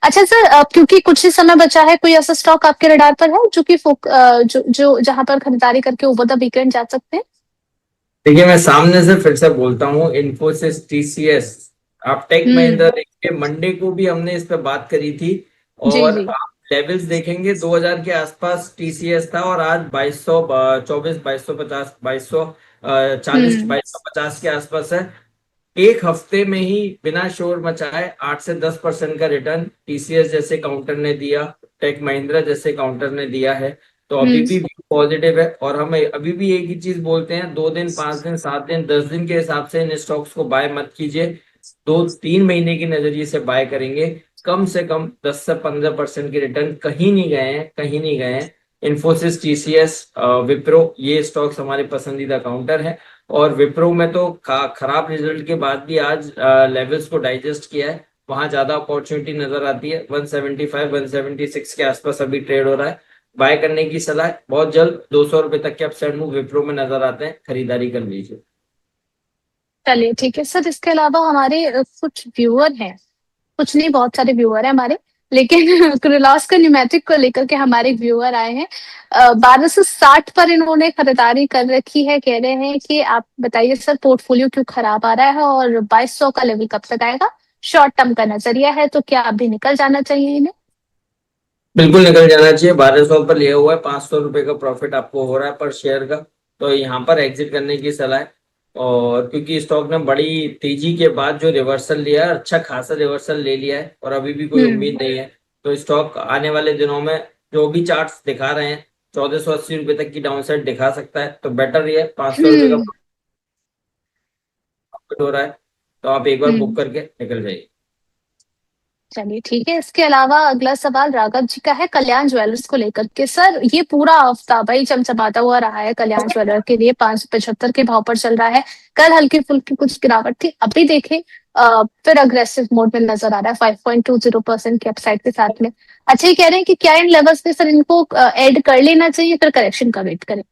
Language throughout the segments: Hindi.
अच्छा सर, क्योंकि कुछ ही समय बचा है, कोई ऐसा स्टॉक आपके रडार पर है जो कि जो जहां पर खरीदारी करके ओवर द वीकेंड जा सकते हैं? देखिए, मैं सामने से फिर से बोलता हूँ, इन्फोसिस, टीसीएस, आप टेक महिंद्रा हम्म। देखिए, मंडे को भी हमने इस पे बात करी थी। जी और जी। आप लेवल्स देखेंगे 2000 के आसपास टीसीएस था, और आज 2224, 2250, 2240, हम्म 2250 के आसपास है। एक हफ्ते में ही बिना शोर मचाए 8 से 10% का रिटर्न टीसीएस जैसे काउंटर ने दिया, टेक महिंद्रा जैसे काउंटर ने दिया है। तो अभी हम्म। भी पॉजिटिव है, और हम अभी भी एक ही चीज बोलते हैं, 2 दिन, 5 दिन, 7 दिन, 10 दिन के हिसाब से इन स्टॉक्स को बाय मत कीजिए। 2-3 महीने के नजरिए से बाय करेंगे, कम से कम 10 से 15% के रिटर्न कहीं नहीं गए हैं, कहीं नहीं गए हैं। इन्फोसिस, टीसीएस, विप्रो, ये स्टॉक्स हमारे पसंदीदा काउंटर है। और विप्रो में तो खराब रिजल्ट के बाद भी आज लेवल्स को डाइजेस्ट किया है, वहां ज्यादा अपॉर्चुनिटी नजर आती है। 175, 176 के आसपास अभी ट्रेड हो रहा है। बाय करने की सलाह है। बहुत जल्द 200 रुपए तक के अपसाइड मूव विप्रो में नजर आते हैं, खरीदारी कर लीजिए। चलिए ठीक है सर, इसके अलावा हमारे कुछ व्यूअर हैं, कुछ नहीं बहुत सारे व्यूअर हैं हमारे, लेकिन किर्लोस्कर न्यूमेटिक को लेकर के हमारे एक व्यूअर आए हैं। 1260 पर इन्होंने खरीदारी कर रखी है, कह रहे हैं कि आप बताइए सर पोर्टफोलियो क्यों खराब आ रहा है और 2200 का लेवल कब तक आएगा? शॉर्ट टर्म का नजरिया है तो क्या अभी निकल जाना चाहिए इन्हें? बिल्कुल निकल जाना चाहिए। 1200 पर लिया हुआ है, 500 रुपए का प्रॉफिट आपको हो रहा है पर शेयर का। तो यहाँ पर एग्जिट करने की सलाह है। और क्योंकि स्टॉक ने बड़ी तेजी के बाद जो रिवर्सल लिया है, अच्छा खासा रिवर्सल ले लिया है, और अभी भी कोई हम्म उम्मीद नहीं है। तो स्टॉक आने वाले दिनों में जो भी चार्ट्स दिखा रहे हैं, 1480 रुपए तक की डाउनसाइड दिखा सकता है। तो बेटर ये है, 500 रुपए का हम्म प्रॉफिट हो रहा है, तो आप एक बार बुक हम्म। करके निकल जाइए। चलिए ठीक है, इसके अलावा अगला सवाल राघव जी का है कल्याण ज्वेलर्स को लेकर के। सर ये पूरा हफ्ता भाई चमचमाता हुआ रहा है कल्याण ज्वेलर के लिए, 575 के भाव पर चल रहा है। कल हल्की फुल्की कुछ गिरावट थी, अभी देखें फिर अग्रेसिव मोड में नजर आ रहा है 5.20% के अपसाइड के साथ में। अच्छा, ये कह रहे हैं कि क्या इन लेवल्स पे सर इनको ऐड कर लेना चाहिए, फिर करेक्शन का वेट करें?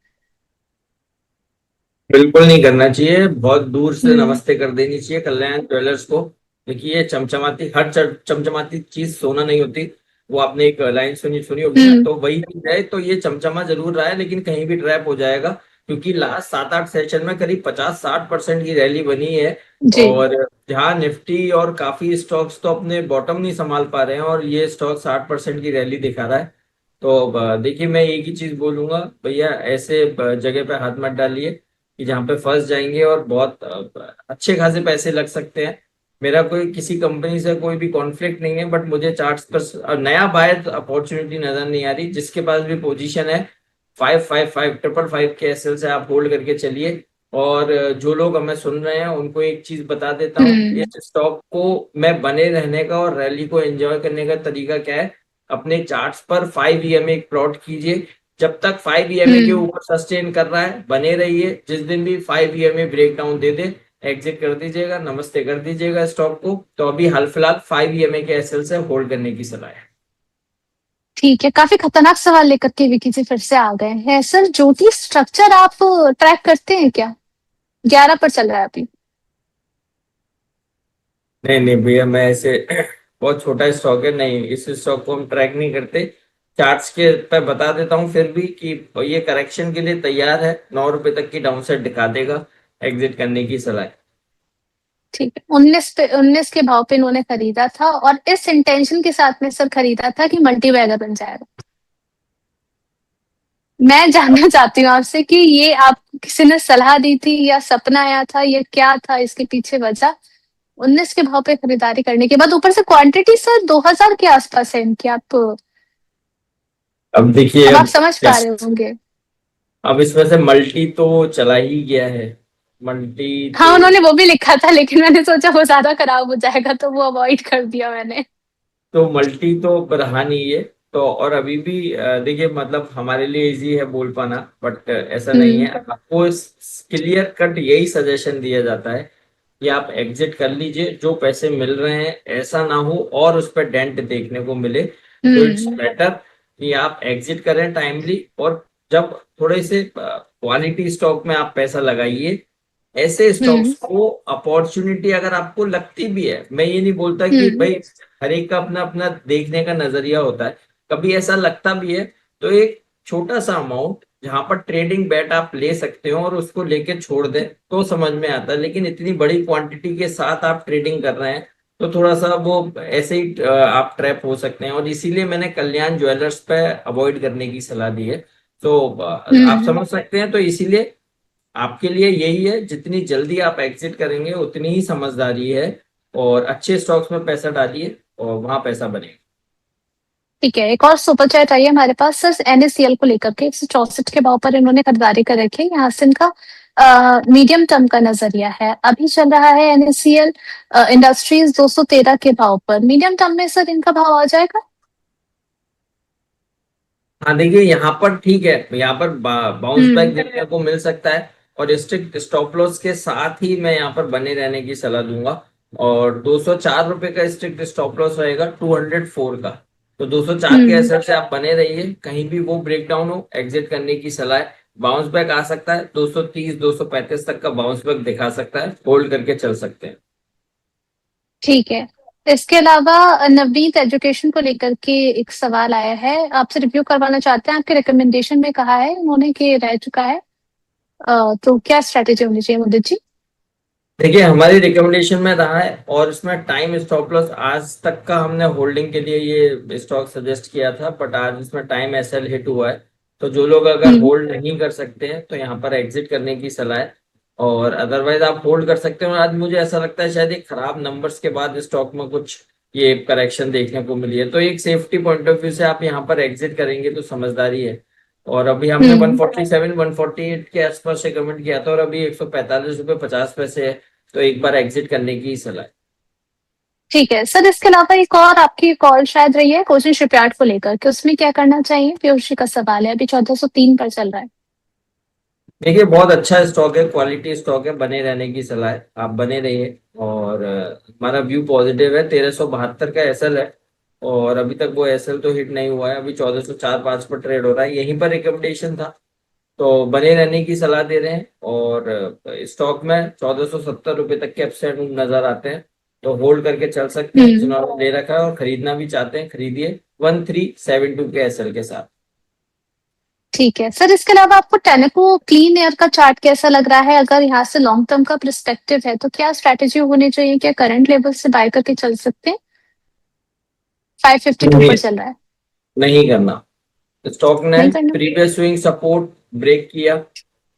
बिल्कुल नहीं करना चाहिए, बहुत दूर से हम्म नमस्ते कर देनी चाहिए कल्याण ज्वेलर्स को। देखिए, ये चमचमाती, हर चमचमाती चीज सोना नहीं होती। वो आपने एक लाइन सुनी सुनी होगी ना, हम्म तो वही चीज है। तो ये चमचमा जरूर रहा है, लेकिन कहीं भी ट्रैप हो जाएगा, क्योंकि लास्ट 7-8 सेशन में करीब 50-60% की रैली बनी है। जी। और जहाँ निफ्टी और काफी स्टॉक्स तो अपने बॉटम नहीं संभाल पा रहे हैं, और ये स्टॉक 60% की रैली दिखा रहा है। तो देखिए, मैं एक ही चीज बोलूंगा, भैया ऐसे जगह पे हाथ मत डालिए कि जहाँ पे फंस जाएंगे और बहुत अच्छे खासे पैसे लग सकते हैं। मेरा कोई किसी कंपनी से कोई भी कॉन्फ्लिक्ट नहीं है, बट मुझे चार्ट्स पर नया बायर अपॉर्चुनिटी नजर नहीं आ रही। जिसके पास भी पोजीशन है, 555, 555 के एसएल से आप होल्ड करके चलिए। और जो लोग हमें सुन रहे हैं उनको एक चीज बता देता हूँ, हम्म इस स्टॉक को मैं बने रहने का और रैली को एंजॉय करने का तरीका क्या है, अपने चार्ट्स पर 5 EMA एक प्लॉट कीजिए। जब तक 5 EMA के हम्म। ऊपर सस्टेन कर रहा है, बने रहिए। जिस दिन भी 5 EMA ब्रेक डाउन दे दे, एग्जिट कर दीजिएगा, नमस्ते कर दीजिएगा स्टॉक को। तो अभी हाल फिलहाल 5 EMA के एसएल से होल्ड करने की सलाह है। ठीक है, काफी खतरनाक सवाल लेकर के विकी जी फिर से आ गए हैं। सर ज्योति स्ट्रक्चर आप ट्रैक करते हैं क्या? 11 पर चल रहा है अभी। नहीं नहीं भैया, मैं ऐसे बहुत छोटा स्टॉक है, नहीं, इस स्टॉक को हम ट्रैक नहीं करते। चार्ट्स के पे बता देता हूँ फिर भी कि ये करेक्शन के लिए तैयार है, 9 रुपए तक की डाउनसाइड दिखा देगा, एग्जिट करने की सलाह है। ठीक है, 19 के भाव पे इन्होंने खरीदा था और इस इंटेंशन के साथ में सर खरीदा था कि मल्टी बैगर बन जाएगा। मैं जानना चाहती हूँ आपसे कि ये आप किसी ने सलाह दी थी या सपना आया था, ये क्या था इसके पीछे वजह? 19 के भाव पे खरीदारी करने के बाद ऊपर से क्वांटिटी सर 2000 के आसपास है इनकी, आप अब देखिए, अब आप अब समझ पा रहे जस्ट होंगे। अब इसमें से मल्टी तो चला ही गया है। मल्टी हाँ, तो उन्होंने वो भी लिखा था लेकिन मैंने सोचा वो ज्यादा खराब हो जाएगा तो वो अवॉइड कर दिया मैंने। मल्टी तो रहा नहीं है। तो और अभी भी देखिए, मतलब हमारे लिए इजी है बोल पाना, बट ऐसा नहीं है। हम्म आपको क्लियर कट यही सजेशन दिया जाता है कि आप एग्जिट कर लीजिए, जो पैसे मिल रहे हैं ऐसा ना हो और उस पर डेंट देखने को मिले। तो इट्स हम्म बेटर कि आप एग्जिट करें टाइमली। और जब थोड़े से क्वालिटी स्टॉक में आप पैसा लगाइए, ऐसे स्टॉक्स हम्म। को अपॉर्चुनिटी अगर आपको लगती भी है, मैं ये नहीं बोलता कि हम्म। भाई हर एक का अपना अपना देखने का नजरिया होता है, कभी ऐसा लगता भी है तो एक छोटा सा अमाउंट जहां पर ट्रेडिंग बेट आप ले सकते हो और उसको लेके छोड़ दें तो समझ में आता है, लेकिन इतनी बड़ी क्वांटिटी के साथ आप ट्रेडिंग कर रहे हैं तो थोड़ा सा वो ऐसे ही आप ट्रैप हो सकते हैं, और इसीलिए मैंने कल्याण ज्वेलर्स पे अवॉइड करने की सलाह दी है। तो आप हम्म। समझ सकते हैं, तो इसीलिए आपके लिए यही है, जितनी जल्दी आप एग्जिट करेंगे उतनी ही समझदारी है, और अच्छे स्टॉक्स में पैसा डालिए और वहां पैसा बनेगा। ठीक है, एक और सुपर चैट आई है हमारे पास सर, एनएससीएल को लेकर के 164 के भाव पर इन्होंने खरीदारी कर रखी है। यहाँ से इनका मीडियम टर्म का नजरिया है, अभी चल रहा है एनएससीएल इंडस्ट्रीज 213 के भाव पर। मीडियम टर्म में सर इनका भाव आ जाएगा? हाँ देखिए, यहाँ पर ठीक है, यहाँ पर बाउंस बैक हम्म। देखने को मिल सकता है, और स्ट्रिक्ट स्टॉप लॉस के साथ ही मैं यहाँ पर बने रहने की सलाह दूंगा। और 204 रुपए का स्ट्रिक्ट स्टॉप लॉस रहेगा 204 का। तो 204 के हम्म। असर से आप बने रहिए, कहीं भी वो ब्रेकडाउन हो एग्जिट करने की सलाह है। बाउंस बैक आ सकता है, 230 235 तक का बाउंस बैक दिखा सकता है, होल्ड करके चल सकते हैं। ठीक है, इसके अलावा नवनीत एजुकेशन को लेकर के एक सवाल आया है, आपसे रिव्यू करवाना चाहते हैं। आपके रिकमेंडेशन में कहा है उन्होंने कि रह चुका है, तो क्या स्ट्रेटेजी होनी चाहिए मुदित जी? देखिए, हमारी रिकमेंडेशन में रहा है, और इसमें टाइम स्टॉप लॉस आज तक का हमने होल्डिंग के लिए ये स्टॉक सजेस्ट किया था, बट आज इसमें टाइम एसएल हिट हुआ है। तो जो लोग अगर हम्म। होल्ड नहीं कर सकते हैं तो यहाँ पर एग्जिट करने की सलाह है, और अदरवाइज आप होल्ड कर सकते हो। आज मुझे ऐसा लगता है शायद एक खराब नंबर्स के बाद स्टॉक में कुछ ये करेक्शन देखने को मिली है, तो एक सेफ्टी पॉइंट ऑफ व्यू से आप यहाँ पर एग्जिट करेंगे तो समझदारी है। और अभी हमने हम्म। 147 148 के आसपास से कमेंट किया था, और अभी 145 रुपये 50 पैसे है, तो एक बार एग्जिट करने की सलाह है। ठीक है सर, इसके अलावा एक और आपकी कॉल शायद रही है कोचिंग शिपयार्ड को लेकर के, उसमें क्या करना चाहिए? पीयूष जी का सवाल है, अभी 1403 पर चल रहा है। देखिए, बहुत अच्छा स्टॉक है, क्वालिटी स्टॉक है, बने रहने की सलाह है, आप बने रहिए। और हमारा व्यू पॉजिटिव है, 1372 का एसएल है, और अभी तक वो एसएल तो हिट नहीं हुआ है, अभी 1404 5 पर ट्रेड हो रहा है, यहीं पर रिकमेंडेशन था, तो बने रहने की सलाह दे रहे हैं। और स्टॉक में 1470 रुपये तक के अपसाइड नजर आते हैं, तो होल्ड करके चल सकते हैं, हम्म। जिन्होंने ले रखा है और खरीदना भी चाहते हैं खरीदिए 1372 के एसएल के साथ। ठीक है सर, इसके अलावा आपको टेनेको क्लीन एयर का चार्ट कैसा लग रहा है? अगर यहाँ से लॉन्ग टर्म का पर्सपेक्टिव है तो क्या स्ट्रैटेजी होनी चाहिए? क्या करंट लेवल से बाय करके चल सकते हैं? 552 नहीं, पर चल रहा है। नहीं करना। स्टॉक ने नहीं करना। प्रीवियस स्विंग सपोर्ट ब्रेक किया,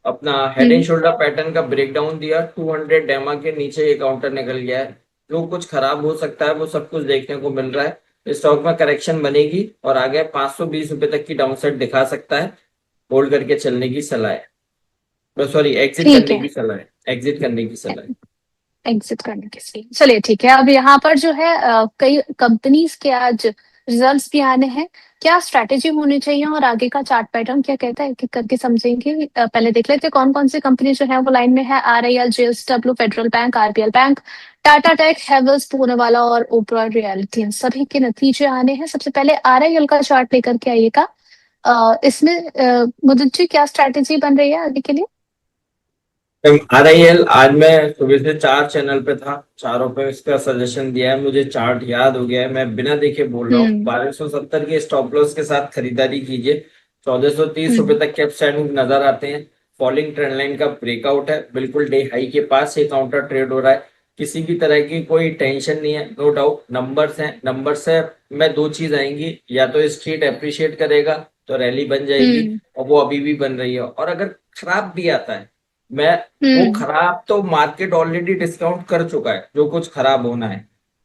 अपना head and hmm. Shoulder pattern का ब्रेकडाउन दिया, 200 डेमा के नीचे ये काउंटर निकल गया है, जो कुछ खराब हो सकता है वो सब कुछ देखने को मिल रहा है। स्टॉक में करेक्शन बनेगी और आगे 520 रुपए तक की डाउनसाइड दिखा सकता है, होल्ड करके चलने की सलाह है, सॉरी एग्जिट ठीक करने है, की सलाह है, एग्जिट करने की सलाह है। एग्जिट करने के लिए चलिए ठीक है। अब यहाँ पर जो है कई कंपनीज के आज रिजल्ट्स भी आने हैं, क्या स्ट्रैटेजी होनी चाहिए और आगे का चार्ट पैटर्न क्या कहता है, एक करके समझेंगे। पहले देख लेते हैं कौन कौन सी कंपनी जो है वो लाइन में है। RIL, JSW, federal bank, RBL bank, Tata tech, Havells, Poonawalla और ओबरॉय रियल्टी, इन सभी के नतीजे आने हैं। सबसे पहले आरआईएल का चार्ट लेकर के आइएगा। इसमें मुदत जी क्या स्ट्रैटेजी बन रही है आगे के लिए? आरआईएल आज मैं सुबह से 4 चैनल पे था, चारों पे इसका सजेशन दिया है, मुझे चार्ट याद हो गया है, मैं बिना देखे बोल रहा हूँ। हम्म। 1270 के स्टॉप लॉस के साथ खरीदारी कीजिए, 1430 रुपए हम्म। तक के अपसाइड मूव नजर आते हैं। फॉलिंग ट्रेंड लाइन का ब्रेकआउट है, बिल्कुल डे हाई के पास ये काउंटर ट्रेड हो रहा है, किसी भी तरह की कोई टेंशन नहीं है, नो डाउट। नंबर्स हैं, नंबर से में दो चीज आएंगी, या तो स्ट्रीट अप्रिशिएट करेगा तो रैली बन जाएगी, हम्म। और वो अभी भी बन रही है। और अगर खराब भी आता है, मैं वो हम्म। खराब तो मार्केट ऑलरेडी डिस्काउंट कर चुका है जो कुछ खराब होना है,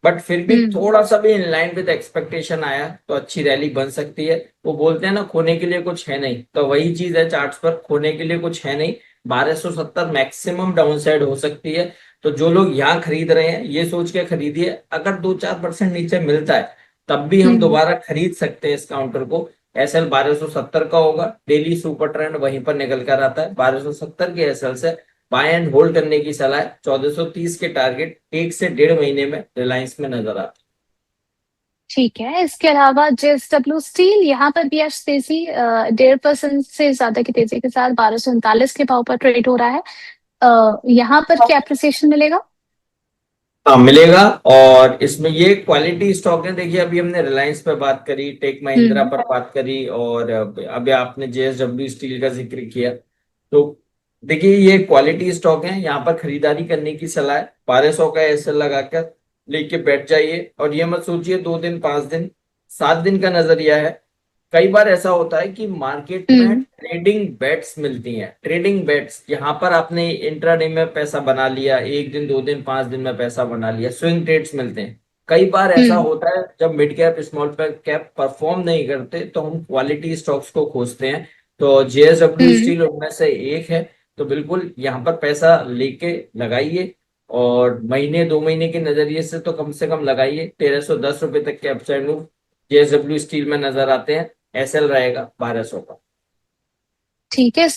बट फिर भी हम्म। थोड़ा सा भी इन लाइन विद एक्सपेक्टेशन आया तो अच्छी रैली बन सकती है। वो बोलते हैं ना, खोने के लिए कुछ है नहीं, तो वही चीज है, चार्ट्स पर खोने के लिए कुछ है नहीं। 1270 मैक्सिमम डाउनसाइड हो सकती है, तो जो लोग यहाँ खरीद रहे हैं ये सोच के खरीदिए, अगर 2-4% नीचे मिलता है तब भी हम हम्म। दोबारा खरीद सकते हैं इस काउंटर को। एसएल 1270 का होगा, डेली सुपर ट्रेंड वहीं पर निकल कर आता है, 1270 के एसएल से बाय एंड होल्ड करने की सलाह है। 1430 के टारगेट 1 से 1.5 महीने में रिलायंस में नजर आता ठीक है, इसके अलावा जेएसडब्ल्यू स्टील, यहाँ पर भी आज तेजी 1.5% से ज्यादा की तेजी के साथ 1239 के भाव पर ट्रेड हो रहा है। यहाँ पर क्या अप्रिसिएशन मिलेगा? हाँ मिलेगा। और इसमें ये क्वालिटी स्टॉक है। देखिए अभी हमने रिलायंस पे बात करी, टेक महिंद्रा हम्म। पर बात करी, और अभी आपने जेएसडब्ल्यू स्टील का जिक्र किया। तो देखिए ये क्वालिटी स्टॉक है, यहाँ पर खरीदारी करने की सलाह है। 1200 का एसएल लगाकर लेके बैठ जाइए, और ये मत सोचिए 2 दिन 5 दिन, 7 दिन का नजरिया है। कई बार ऐसा होता है कि मार्केट में हम्म। ट्रेडिंग बेट्स मिलती हैं। ट्रेडिंग बेट्स, यहाँ पर आपने इंट्राडे में पैसा बना लिया, 1 दिन 2 दिन 5 दिन में पैसा बना लिया, स्विंग ट्रेड्स मिलते हैं। कई बार ऐसा हम्म। होता है जब mid cap small cap perform नहीं करते तो हम क्वालिटी स्टॉक्स को खोजते हैं। तो जेएसडब्ल्यू हम्म। स्टील उनमें से एक है। तो बिल्कुल यहाँ पर पैसा लेके लगाइए, और महीने 2 महीने के नजरिए से कम लगाइए। 1310 रुपए तक के अपसाइड मूव जेएसडब्ल्यू स्टील में नजर आते हैं। एसएल रहेगा 1200 का। ठीक है।